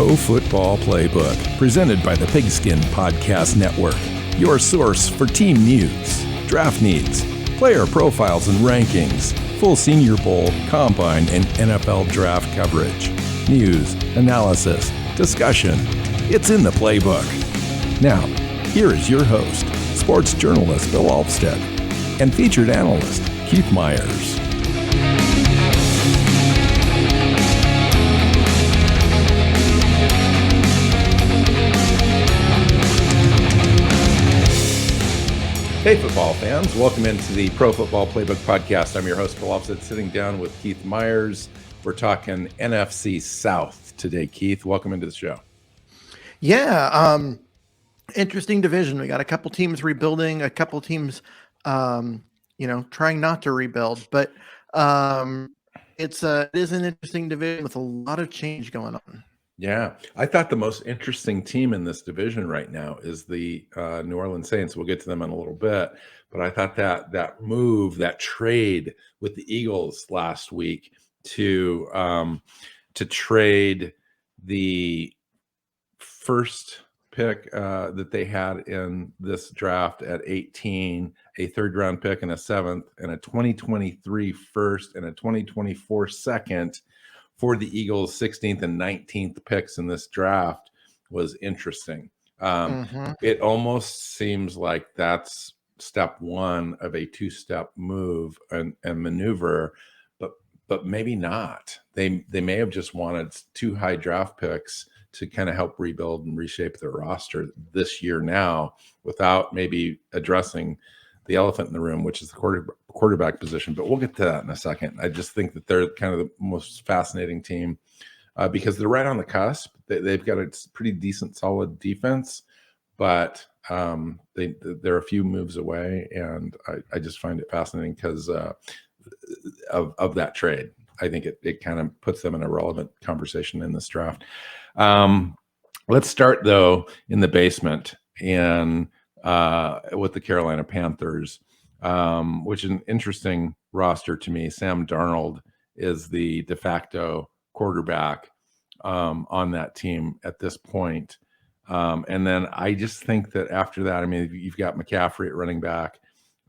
Pro Football Playbook, presented by the Pigskin Podcast Network. Your source for team news, draft needs, player profiles and rankings, full Senior Bowl, Combine, and NFL draft coverage. News, analysis, discussion. It's in the playbook. Now, here is your host, sports journalist Bill Alvstad, and featured analyst Keith Myers. Hey, football fans. Welcome into the Pro Football Playbook Podcast. I'm your host, Bill Alvstad, sitting down with Keith Myers. We're talking NFC South today, Keith. Welcome into the show. Yeah, interesting division. We got a couple teams rebuilding, a couple teams, trying not to rebuild. But it is an interesting division with a lot of change going on. Yeah, I thought the most interesting team in this division right now is the New Orleans Saints. We'll get to them in a little bit, but I thought that move, that trade with the Eagles last week to trade the first pick that they had in this draft at 18, a third-round pick and a seventh, and a 2023 first and a 2024 second for the Eagles' 16th and 19th picks in this draft was interesting. It almost seems like that's step one of a two-step move and maneuver, but maybe not. They may have just wanted two high draft picks to kind of help rebuild and reshape their roster this year now without maybe addressing the elephant in the room, which is the quarterback position. But we'll get to that in a second. I just think that they're kind of the most fascinating team because they're right on the cusp. They've got a pretty decent, solid defense, but they're a few moves away, and I just find it fascinating because of that trade. I think it kind of puts them in a relevant conversation in this draft. Let's start, though, in the basement and with the Carolina Panthers, which is an interesting roster to me. Sam Darnold is the de facto quarterback on that team at this point. And then I just think that after that, I mean, you've got McCaffrey at running back,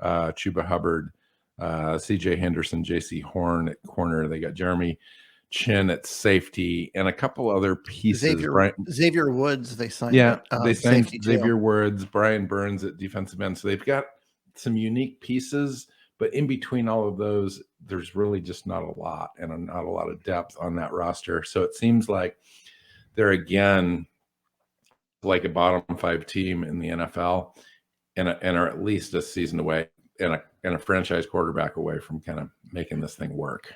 Chuba Hubbard, CJ Henderson, JC Horn at corner. They got Jeremy Chin at safety and a couple other pieces. Xavier Woods, they signed. Yeah, they signed Xavier too. Woods, Brian Burns at defensive end. So they've got some unique pieces, but in between all of those, there's really just not a lot and not a lot of depth on that roster. So it seems like they're again like a bottom five team in the NFL and are at least a season away and a franchise quarterback away from kind of making this thing work.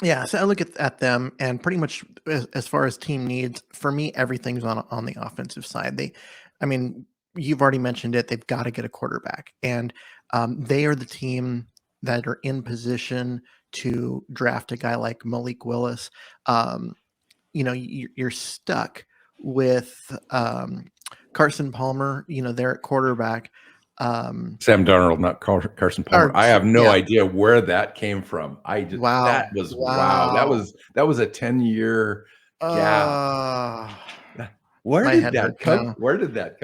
Yeah, so I look at them, and pretty much as far as team needs, for me, everything's on the offensive side. You've already mentioned it. They've got to get a quarterback, and they are the team that are in position to draft a guy like Malik Willis. You're stuck with Carson Palmer. They're at quarterback. Sam Darnold, not Carson Palmer. I have no idea where that came from. Wow. That was wow. That was a 10-year gap. Where did that come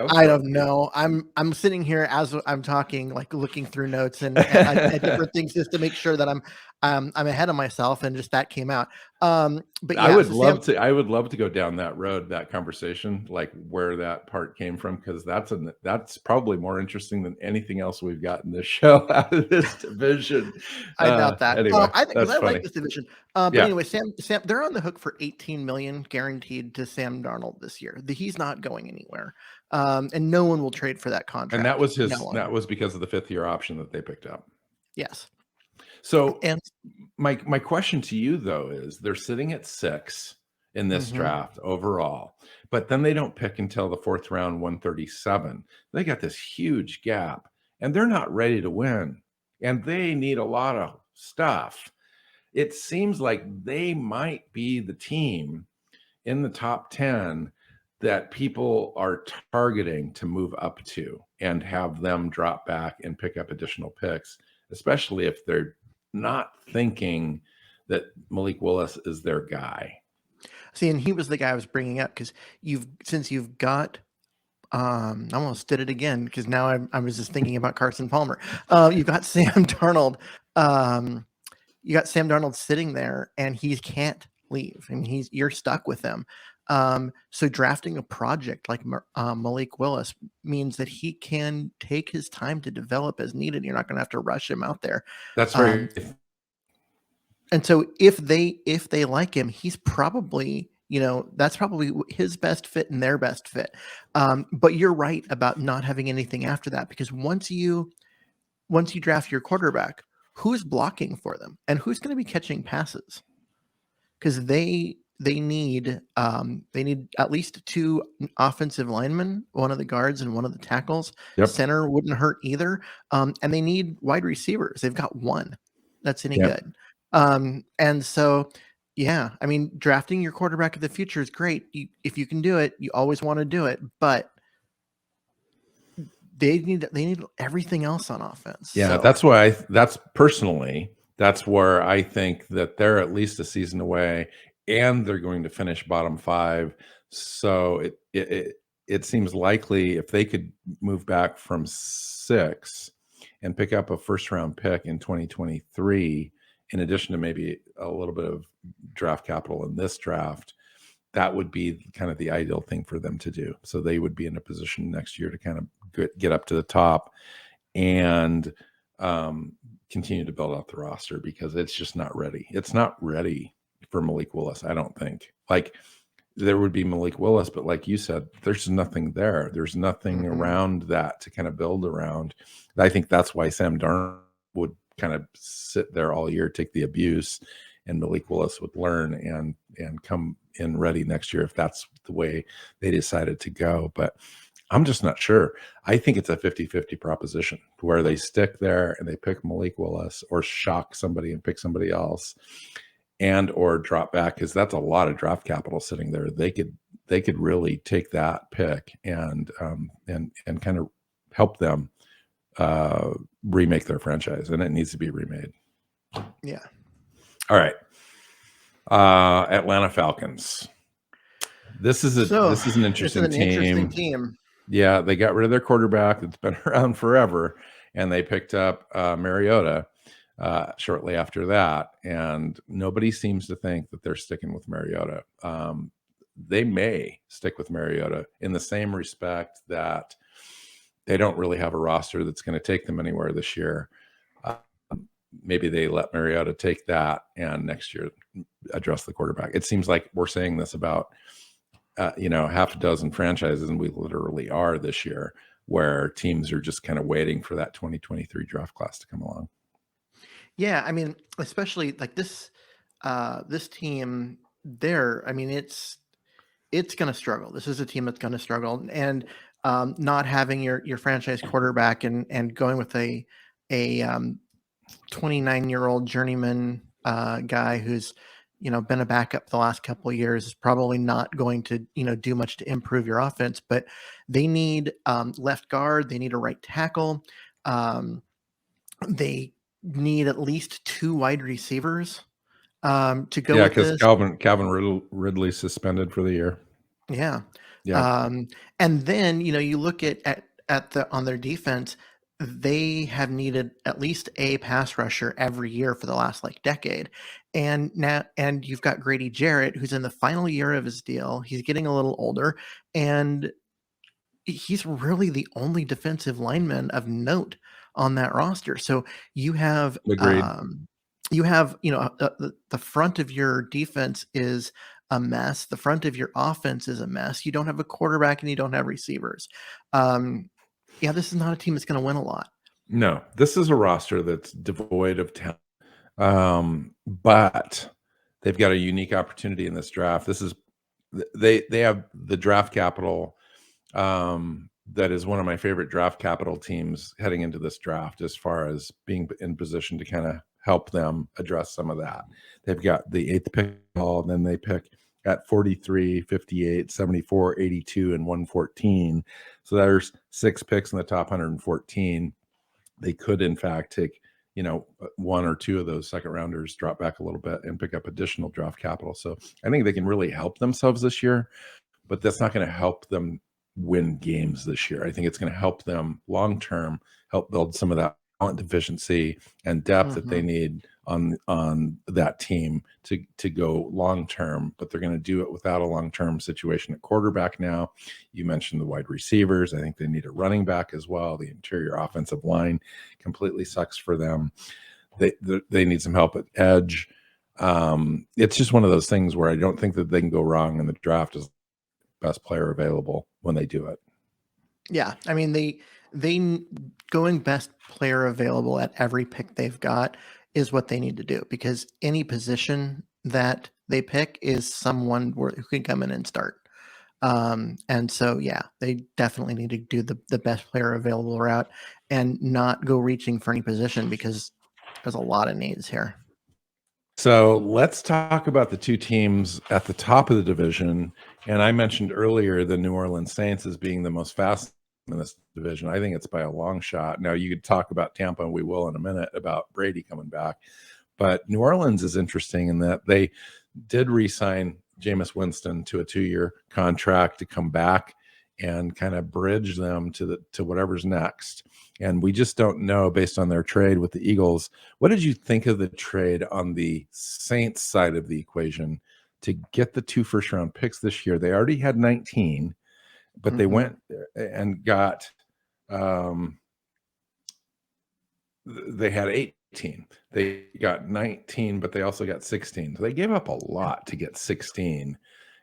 from? I don't know. I'm sitting here as I'm talking, like looking through notes and at different things just to make sure that I'm ahead of myself, and just that came out. But yeah, I would love to go down that road, that conversation, like where that part came from, because that's probably more interesting than anything else we've got in this show out of this division. I doubt that. Anyway, I like this division. Anyway, Sam, they're on the hook for $18 million guaranteed to Sam Darnold this year. He's not going anywhere, and no one will trade for that contract. And that was that was because of the 5th-year option that they picked up. Yes. So, and my question to you, though, is they're sitting at 6 in this draft overall, but then they don't pick until the 4th round, 137. They got this huge gap, and they're not ready to win, and they need a lot of stuff. It seems like they might be the team in the top 10 that people are targeting to move up to and have them drop back and pick up additional picks, especially if they're not thinking that Malik Willis is their guy. See, and he was the guy I was bringing up because since you've got I almost did it again because now I was just thinking about Carson Palmer. You've got Sam Darnold. You got Sam Darnold sitting there, and he can't leave. I mean, you're stuck with him. So drafting a project like Malik Willis means that he can take his time to develop as needed. You're not going to have to rush him out there. That's right. And so if they like him, he's probably, that's probably his best fit and their best fit. But you're right about not having anything after that, because once you draft your quarterback, who's blocking for them and who's going to be catching passes? Because they need at least 2 offensive linemen, one of the guards and one of the tackles. Yep. Center wouldn't hurt either. And they need wide receivers. They've got one that's any good. And so, yeah, I mean, drafting your quarterback of the future is great. If you can do it, you always want to do it, but they need everything else on offense. Yeah, so. That's where I think that they're at least a season away, and they're going to finish bottom 5. So it seems likely if they could move back from 6 and pick up a first round pick in 2023, in addition to maybe a little bit of draft capital in this draft, that would be kind of the ideal thing for them to do. So they would be in a position next year to kind of get up to the top and continue to build out the roster, because it's just not ready. It's not ready for Malik Willis, I don't think. Like, there would be Malik Willis, but like you said, there's nothing there. There's nothing around that to kind of build around. I think that's why Sam Darnold would kind of sit there all year, take the abuse, and Malik Willis would learn and come in ready next year if that's the way they decided to go. But I'm just not sure. I think it's a 50-50 proposition where they stick there and they pick Malik Willis, or shock somebody and pick somebody else, and or drop back, because that's a lot of draft capital sitting there. They could really take that pick and kind of help them remake their franchise, and it needs to be remade. Yeah. All right. Atlanta Falcons. This is an interesting team. Yeah, they got rid of their quarterback that's been around forever, and they picked up Mariota shortly after that. And nobody seems to think that they're sticking with Mariota. They may stick with Mariota in the same respect that they don't really have a roster that's going to take them anywhere this year. Maybe they let Mariota take that, and next year address the quarterback. It seems like we're saying this about half a dozen franchises, and we literally are this year, where teams are just kind of waiting for that 2023 draft class to come along. Yeah, I mean, especially like this team there. I mean, it's going to struggle. This is a team that's going to struggle, and not having your franchise quarterback and going with a 29-year-old journeyman guy who's been a backup the last couple of years is probably not going to do much to improve your offense. But they need left guard, they need a right tackle, they need at least 2 wide receivers to go. Yeah, because Calvin Ridley suspended for the year. Yeah. Yeah. And then you look at on their defense, they have needed at least a pass rusher every year for the last decade. And you've got Grady Jarrett, who's in the final year of his deal. He's getting a little older, and he's really the only defensive lineman of note on that roster. So you have, Agreed. The front of your defense is a mess. The front of your offense is a mess. You don't have a quarterback and you don't have receivers. Yeah, this is not a team that's going to win a lot. No, this is a roster that's devoid of talent. But they've got a unique opportunity in this draft. They have the draft capital. That is one of my favorite draft capital teams heading into this draft, as far as being in position to kind of help them address some of that. They've got the 8th pick, and then they pick at 43, 58, 74, 82, and 114. So there's 6 picks in the top 114. They could, in fact, take, one or two of those second rounders drop back a little bit and pick up additional draft capital. So I think they can really help themselves this year, but that's not going to help them win games this year. I think it's going to help them long term, help build some of that talent deficiency and depth that they need on that team to go long term. But they're going to do it without a long term situation at quarterback now. You mentioned the wide receivers. I think they need a running back as well. The interior offensive line completely sucks for them. They need some help at edge. It's just one of those things where I don't think that they can go wrong, and the draft is best player available when they do it. Yeah, I mean they going best player available at every pick they've got is what they need to do, because any position that they pick is someone who can come in and start. And so, yeah, they definitely need to do the best player available route and not go reaching for any position, because there's a lot of needs here. So let's talk about the two teams at the top of the division. And I mentioned earlier the New Orleans Saints as being the most fast in this division. I think it's by a long shot. Now, you could talk about Tampa, and we will in a minute, about Brady coming back. But New Orleans is interesting in that they did re-sign Jameis Winston to a 2-year contract to come back and kind of bridge them to whatever's next. And we just don't know, based on their trade with the Eagles. What did you think of the trade on the Saints side of the equation to get the 2 first-round picks this year? They already had 19, but they went and got they had 18. They got 19, but they also got 16. So they gave up a lot to get 16.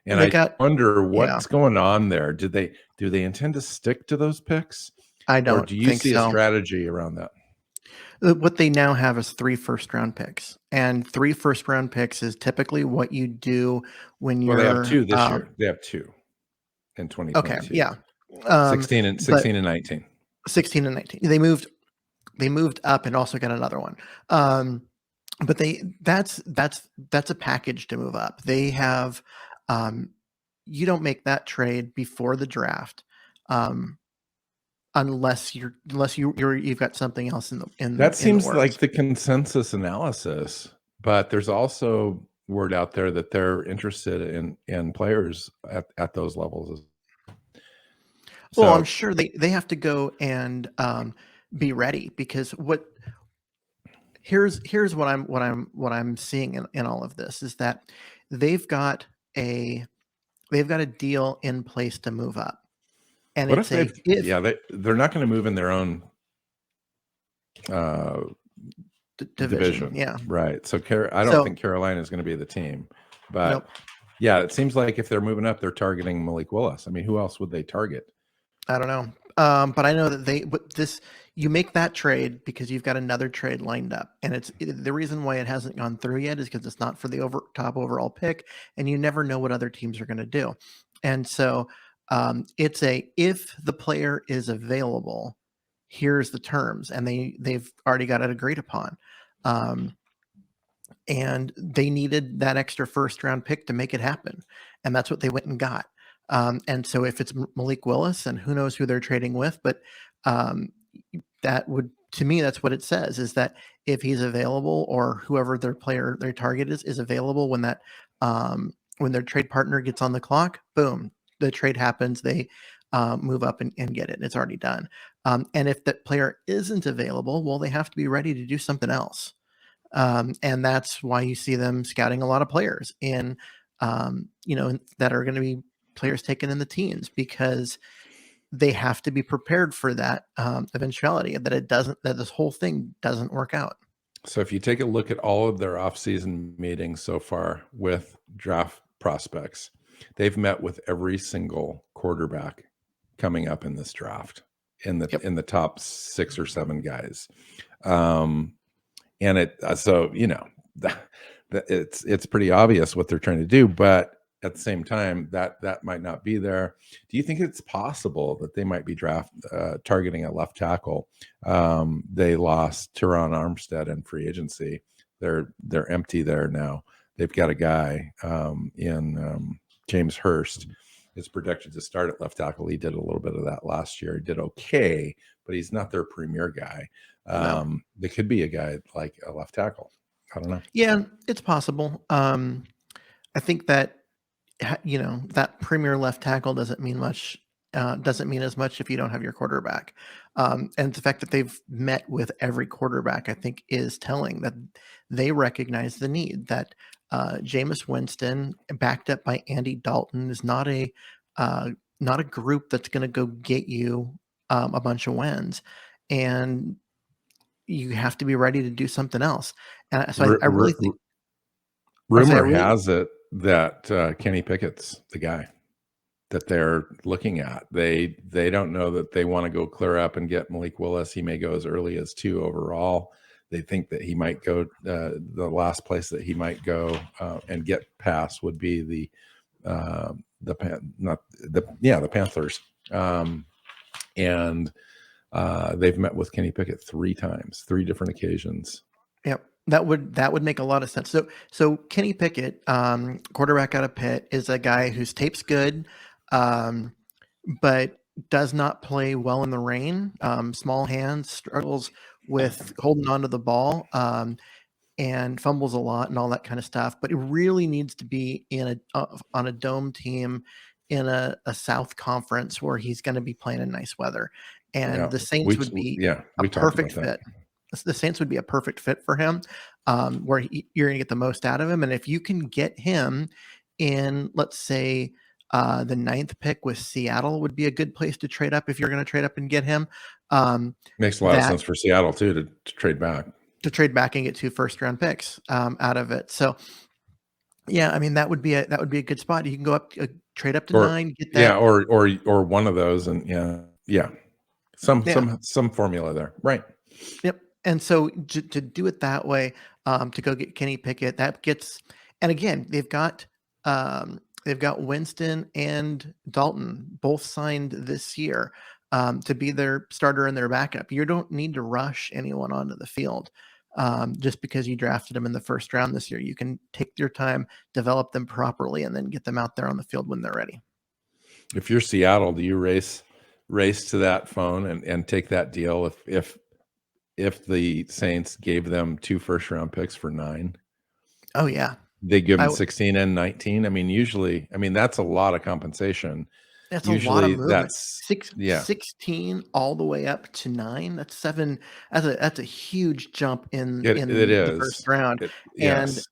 And I wonder what's going on there. Do they intend to stick to those picks? I don't. Or do you see a strategy around that? What they now have is 3 first-round picks, and 3 first-round picks is typically what you do when you're. Well, they have 2 this year. They have 2 in 2022. Okay, yeah, 16 and 19. 16 and 19. They moved up and also got another one. But that's a package to move up. They have. You don't make that trade before the draft. Unless you've got something else in that seems like the consensus analysis, but there's also word out there that they're interested in players at those levels. Well, I'm sure they have to go and be ready, because here's what I'm seeing in all of this is that they've got a deal in place to move up. And what they're not going to move in their own division. Yeah. Right. So I don't think Carolina is going to be the team, but yeah, it seems like if they're moving up, they're targeting Malik Willis. I mean, who else would they target? I don't know. But I know that you make that trade because you've got another trade lined up, and the reason why it hasn't gone through yet is because it's not for the top overall pick, and you never know what other teams are going to do. And so it's if the player is available, here's the terms, and they've already got it agreed upon. And they needed that extra first-round pick to make it happen, and that's what they went and got. And so if it's Malik Willis, and who knows who they're trading with, but to me, that's what it says, is that if he's available, or whoever their target is available when their trade partner gets on the clock, boom, the trade happens. They move up and get it. It's already done. And if that player isn't available, well, they have to be ready to do something else. And that's why you see them scouting a lot of players that are going to be players taken in the teens, because they have to be prepared for that eventuality, that this whole thing doesn't work out. So if you take a look at all of their offseason meetings so far with draft prospects, they've met with every single quarterback coming up in this draft in the top 6 or 7 guys. And it's pretty obvious what they're trying to do, but at the same time, that might not be there. Do you think it's possible that they might be targeting a left tackle? They lost Teron Armstead in free agency. They're empty there now. They've got a guy in James Hurst. is projected to start at left tackle. He did a little bit of that last year. He did okay, but he's not their premier guy. No. There could be a guy like a left tackle. I don't know. Yeah, it's possible. I think that that premier left tackle doesn't mean much. Doesn't mean as much if you don't have your quarterback. And the fact that they've met with every quarterback, I think, is telling that they recognize the need. That Jameis Winston, backed up by Andy Dalton, is not a group that's going to go get you a bunch of wins, and you have to be ready to do something else. And so I really think. Rumor has it that Kenny Pickett's the guy that they're looking at. They don't know that they want to go clear up and get Malik Willis. He may go as early as 2 overall. They think that he might go the last place that he might go and get past would be the Panthers. And they've met with Kenny Pickett 3 times, 3 different occasions. Yep. That would make a lot of sense. So Kenny Pickett, quarterback out of Pitt, is a guy whose tape's good, but does not play well in the rain. Small hands, struggles with holding onto the ball, and fumbles a lot and all that kind of stuff. But it really needs to be on a dome team in a South Conference where he's going to be playing in nice weather. And the Saints would be a perfect fit. The Saints would be a perfect fit for him, where you're going to get the most out of him. And if you can get him in, let's say, the 9th pick with Seattle would be a good place to trade up if you're going to trade up and get him. Makes a lot of sense for Seattle too to trade back. To trade back and get 2 first-round picks out of it. So, yeah, I mean that would be a good spot. You can go up, trade up to 9, get that. Yeah, or one of those, and some formula there, right? Yep. And so to do it that way, to go get Kenny Pickett, that gets, and again, they've got Winston and Dalton both signed this year to be their starter and their backup. You don't need to rush anyone onto the field just because you drafted them in the first round this year. You can take your time, develop them properly, and then get them out there on the field when they're ready. If you're Seattle, do you race to that phone and take that deal if the Saints gave them 2 first-round picks for 9? Oh, yeah. They give them 16 and 19. I mean, that's a lot of compensation. That's usually a lot of movement. 16 all the way up to 9. That's 7. That's a huge jump in the first round. Yes.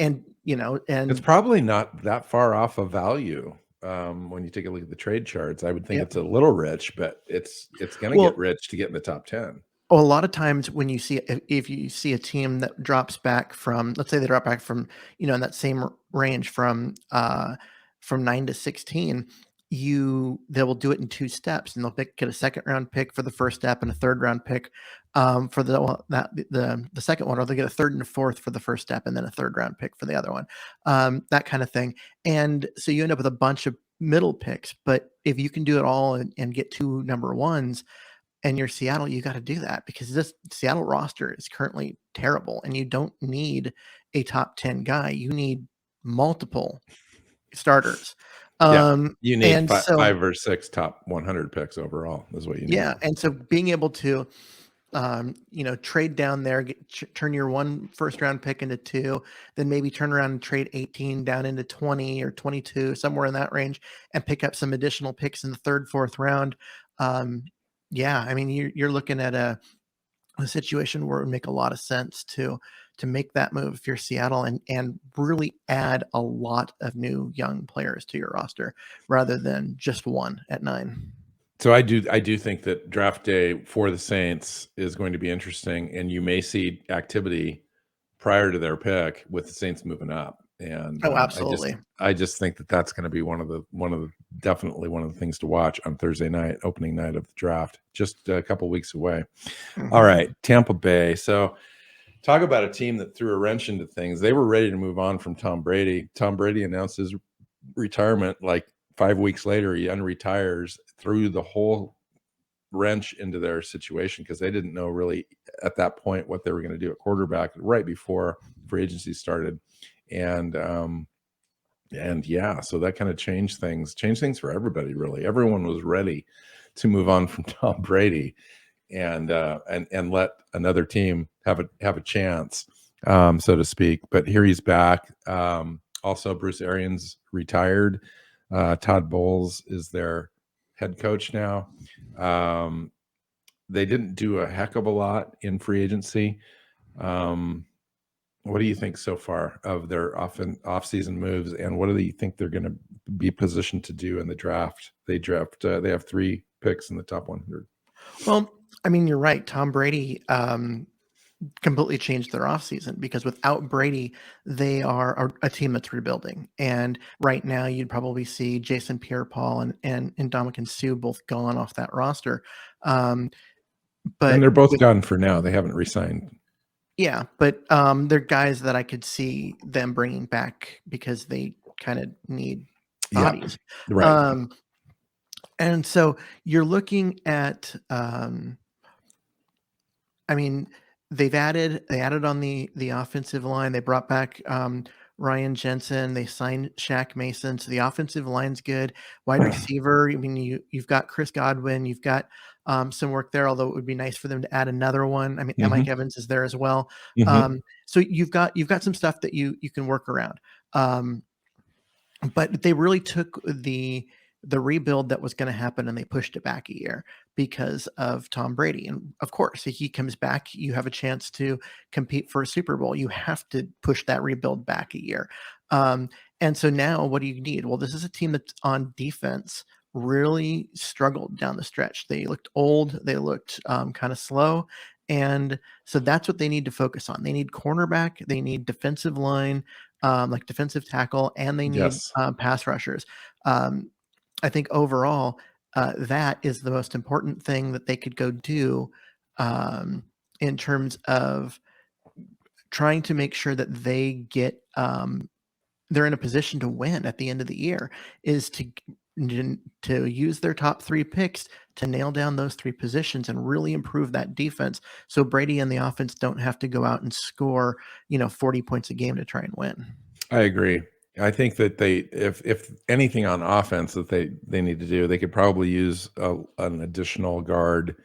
And it's probably not that far off of value. When you take a look at the trade charts, I would think it's a little rich, but it's going to get rich to get in the top 10. Well, a lot of times when you see, if you see a team that drops back from, let's say they drop back from, in that same range from 9 to 16, they will do it in 2 steps, and they'll get a 2nd round pick for the first step and a 3rd round pick for the second one, or they'll get a 3rd and a 4th for the first step and then a 3rd round pick for the other one, that kind of thing. And so you end up with a bunch of middle picks. But if you can do it all and get 2 number 1s, and you're Seattle, you got to do that, because this Seattle roster is currently terrible, and you don't need a top 10 guy. You need multiple starters. You need 5 or 6 top 100 picks overall is what you need. Yeah. And so being able to, trade down there, turn your 1 first-round pick into 2, then maybe turn around and trade 18 down into 20 or 22, somewhere in that range, and pick up some additional picks in the 3rd, 4th round. Yeah, I mean, you're looking at a situation where it would make a lot of sense to make that move if you're Seattle, and really add a lot of new young players to your roster rather than just 1 at 9. So I do think that draft day for the Saints is going to be interesting, and you may see activity prior to their pick with the Saints moving up. And absolutely. I just think that that's going to be definitely one of the things to watch on Thursday night, opening night of the draft, just a couple weeks away. Mm-hmm. All right, Tampa Bay. So talk about a team that threw a wrench into things. They were ready to move on from Tom Brady. Tom Brady announced his retirement like 5 weeks later. He unretires, threw the whole wrench into their situation because they didn't know really at that point what they were going to do at quarterback right before free agency started. And And yeah, so that kind of changed things for everybody, really. Everyone was ready to move on from Tom Brady and let another team have a chance, so to speak. But here he's back. Also, Bruce Arians retired. Todd Bowles is their head coach now. They didn't do a heck of a lot in free agency. What do you think so far of their off-season moves, and what do you think they're going to be positioned to do in the draft? They have 3 picks in the top 100. Well, I mean, you're right. Tom Brady completely changed their offseason, because without Brady, they are a team that's rebuilding. And right now, you'd probably see Jason Pierre-Paul and Ndamukong Suh both gone off that roster. And But they're both gone for now. They haven't re-signed. yeah, but they're guys that I could see them bringing back because they kind of need bodies. Yeah, right. And so you're looking at, I mean, they added on the offensive line. They brought back Ryan Jensen. They signed Shaq Mason. So the offensive line's good. Wide receiver, I mean, you've got Chris Godwin. You've got some work there, although it would be nice for them to add another one. I mean, Mike Evans is there as well. So you've got some stuff that you can work around. But they really took the rebuild that was going to happen and they pushed it back a year because of Tom Brady. And of course, if he comes back, you have a chance to compete for a Super Bowl. You have to push that rebuild back a year. And so now what do you need? Well, this is a team that's on defense really struggled down the stretch. They looked old. They looked kind of slow. And so that's what they need to focus on. They need cornerback. They need defensive line, like defensive tackle, and they need pass rushers. I think overall, that is the most important thing that they could go do in terms of trying to make sure that they get they're in a position to win at the end of the year, is to use their top 3 picks to nail down those 3 positions and really improve that defense, so Brady and the offense don't have to go out and score 40 points a game to try and win. I agree. I think that if anything on offense that they need to do, they could probably use an additional guard.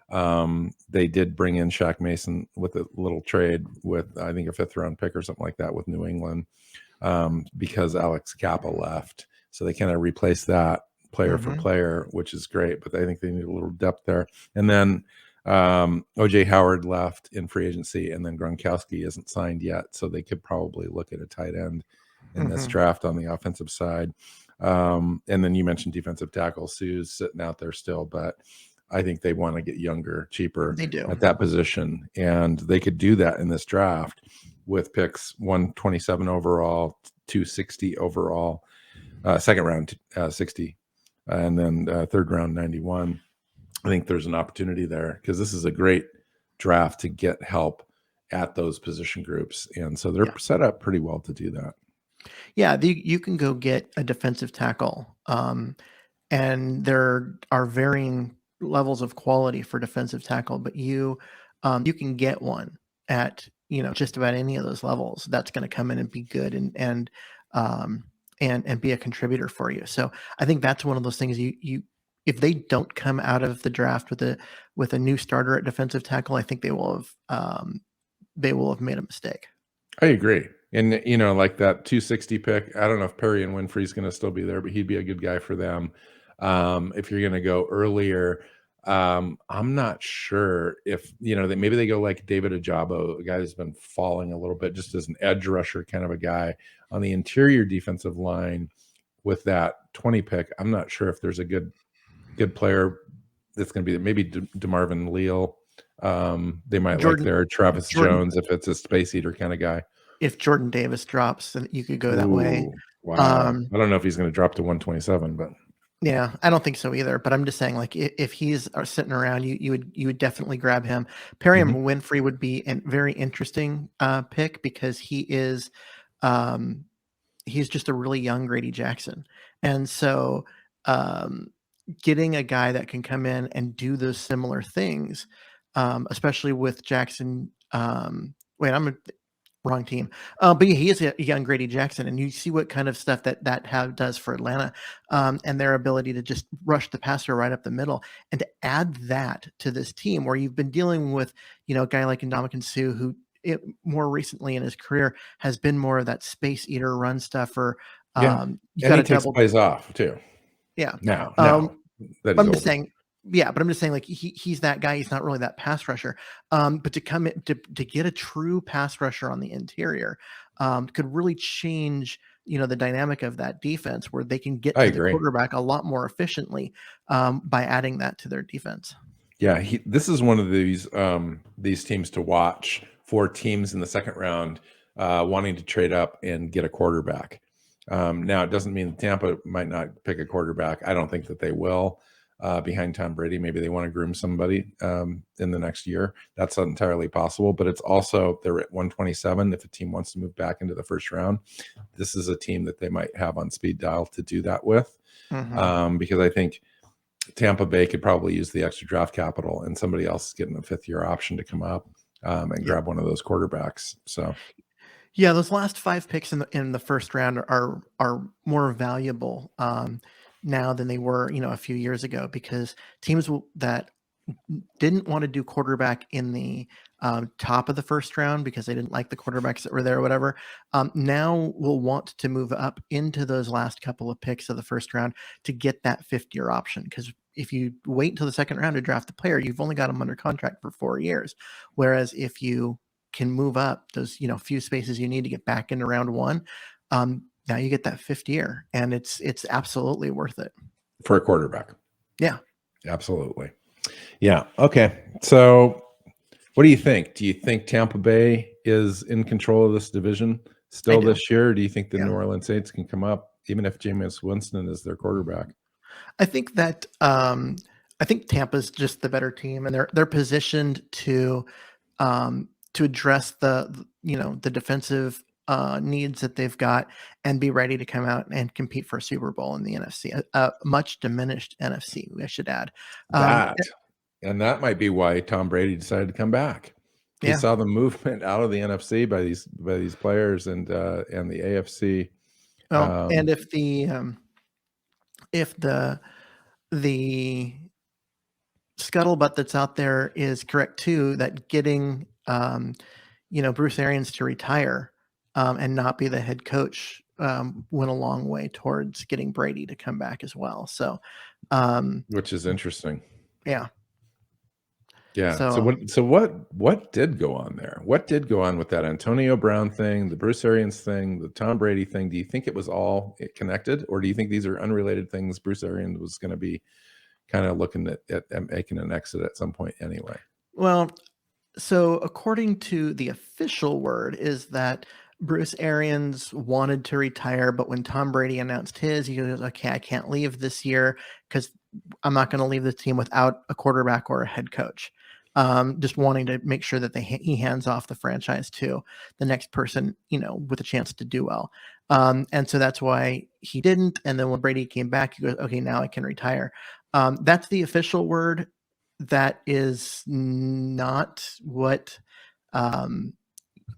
They did bring in Shaq Mason with a little trade with, I think, a 5th round pick or something like that with New England, because Alex Kappa left. So they kind of replaced that player for player, which is great, but I think they need a little depth there. And then OJ Howard left in free agency, and then Gronkowski isn't signed yet. So they could probably look at a tight end in this draft on the offensive side. And then you mentioned defensive tackle. Sue's sitting out there still, but I think they want to get younger, cheaper at that position. And they could do that in this draft with picks 127 overall, 260 overall, 2nd round 60, and then 3rd round 91. I think there's an opportunity there because this is a great draft to get help at those position groups. And so they're set up pretty well to do that. Yeah, you can go get a defensive tackle, and there are varying levels of quality for defensive tackle, but you can get one at just about any of those levels that's going to come in and be good and be a contributor for you. So I think that's one of those things you if they don't come out of the draft with a new starter at defensive tackle, I think they will have made a mistake. I agree. And, like that 260 pick, I don't know if Perry and Winfrey's going to still be there, but he'd be a good guy for them. If you're going to go earlier, I'm not sure if, that maybe they go like David Ojabo, a guy who's been falling a little bit just as an edge rusher kind of a guy on the interior defensive line with that 20 pick. I'm not sure if there's a good player that's going to be maybe DeMarvin Leal. They might like their Travis Jones if it's a space eater kind of guy. If Jordan Davis drops, then you could go that way. Wow. I don't know if he's going to drop to 127, but yeah, I don't think so either. But I'm just saying, like, if he's sitting around, you would definitely grab him. Perry and Winfrey would be a very interesting pick because he is he's just a really young Grady Jackson, and so getting a guy that can come in and do those similar things, especially with Jackson. Wrong team. But yeah, he is a young Grady Jackson, and you see what kind of stuff that does for Atlanta, and their ability to just rush the passer right up the middle, and to add that to this team where you've been dealing with, a guy like Ndamukong Suh, who more recently in his career has been more of that space eater, run stuffer. Yeah, You and got he to takes double. plays off too. Yeah. Now that I'm he's just older. saying, yeah, but I'm just saying, like, he's that guy. He's not really that pass rusher. But to come in to get a true pass rusher on the interior could really change, the dynamic of that defense, where they can get I to the agree. quarterback a lot more efficiently by adding that to their defense. Yeah, this is one of these teams to watch for teams in the second round wanting to trade up and get a quarterback. Now, it doesn't mean Tampa might not pick a quarterback. I don't think that they will behind Tom Brady. Maybe they want to groom somebody in the next year. That's entirely possible, but it's also, they're at 127. If a team wants to move back into the first round, this is a team that they might have on speed dial to do that with. Because I think Tampa Bay could probably use the extra draft capital, and somebody else is getting a fifth-year option to come up and grab one of those quarterbacks. So, yeah, those last 5 picks in the first round are more valuable now than they were, a few years ago, because teams that didn't want to do quarterback in the top of the first round because they didn't like the quarterbacks that were there or whatever, now will want to move up into those last couple of picks of the first round to get that fifth-year option. Because if you wait until the second round to draft the player, you've only got them under contract for 4 years. Whereas if you can move up those, few spaces you need to get back into round one, now you get that fifth year, and it's absolutely worth it for a quarterback. Yeah, absolutely. Yeah. Okay. So what do you think? Do you think Tampa Bay is in control of this division still this year? Or do you think the New Orleans Saints can come up, even if Jameis Winston is their quarterback? I think that I think Tampa's just the better team, and they're positioned to address the defensive needs that they've got and be ready to come out and compete for a Super Bowl in the NFC, a much diminished NFC, I should add. And that might be why Tom Brady decided to come back. He saw the movement out of the NFC by these players and the AFC. Well, and if the scuttlebutt that's out there is correct too, that getting Bruce Arians to retire and not be the head coach went a long way towards getting Brady to come back as well. So, which is interesting. Yeah. Yeah. So what did go on there? What did go on with that Antonio Brown thing, the Bruce Arians thing, the Tom Brady thing? Do you think it was all connected, or do you think these are unrelated things? Bruce Arians was going to be kind of looking at making an exit at some point anyway. Well, so according to the official word is that Bruce Arians wanted to retire, but when Tom Brady announced his, he goes, okay, I can't leave this year because I'm not going to leave the team without a quarterback or a head coach. Just wanting to make sure that he hands off the franchise to the next person, with a chance to do well. And so that's why he didn't. And then when Brady came back, he goes, okay, now I can retire. That's the official word. That is not what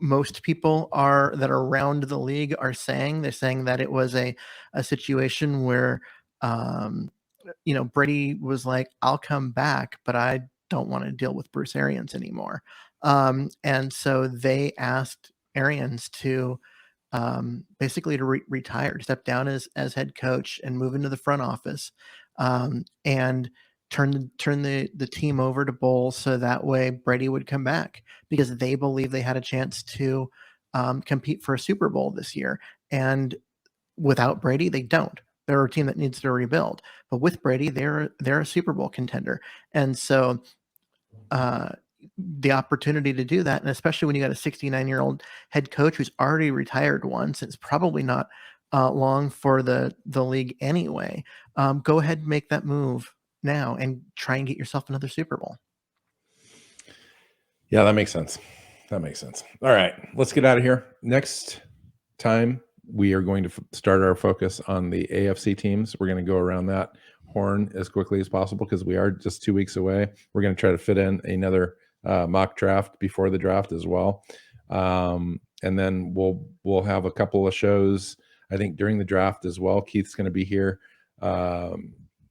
most people that are around the league are saying. They're saying that it was a situation where, Brady was like, I'll come back, but I don't want to deal with Bruce Arians anymore. And so they asked Arians to basically to retire, to step down as head coach and move into the front office, and turn the team over to Bowles, so that way Brady would come back, because they believe they had a chance to compete for a Super Bowl this year. And without Brady, they don't. They're a team that needs to rebuild. But with Brady, they're a Super Bowl contender. And so the opportunity to do that, and especially when you got a 69-year-old head coach who's already retired once, it's probably not long for the league anyway. Go ahead and make that move now and try and get yourself another Super Bowl. Yeah, that makes sense. All right, let's get out of here. Next time, we are going to start our focus on the AFC teams. We're going to go around that horn as quickly as possible because we are just 2 weeks away. We're going to try to fit in another mock draft before the draft as well. And then we'll have a couple of shows, I think, during the draft as well. Keith's going to be here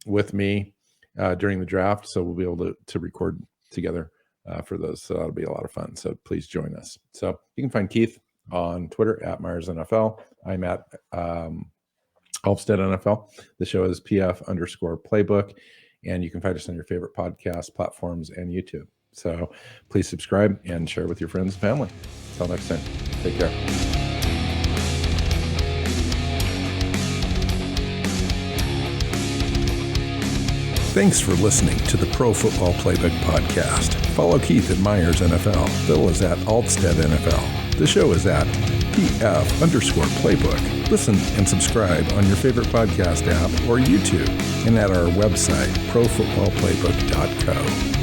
with me during the draft, so we'll be able to record together for those. So that'll be a lot of fun. So please join us. So you can find Keith on Twitter at Myers NFL. I'm at Alvstad NFL. The show is PF_Playbook, and you can find us on your favorite podcast platforms and YouTube. So please subscribe and share with your friends and family. Until next time, take care. Thanks for listening to the Pro Football Playbook Podcast. Follow Keith at Myers NFL. Bill is at Alvstad NFL. The show is at PF_Playbook. Listen and subscribe on your favorite podcast app or YouTube and at our website, profootballplaybook.co.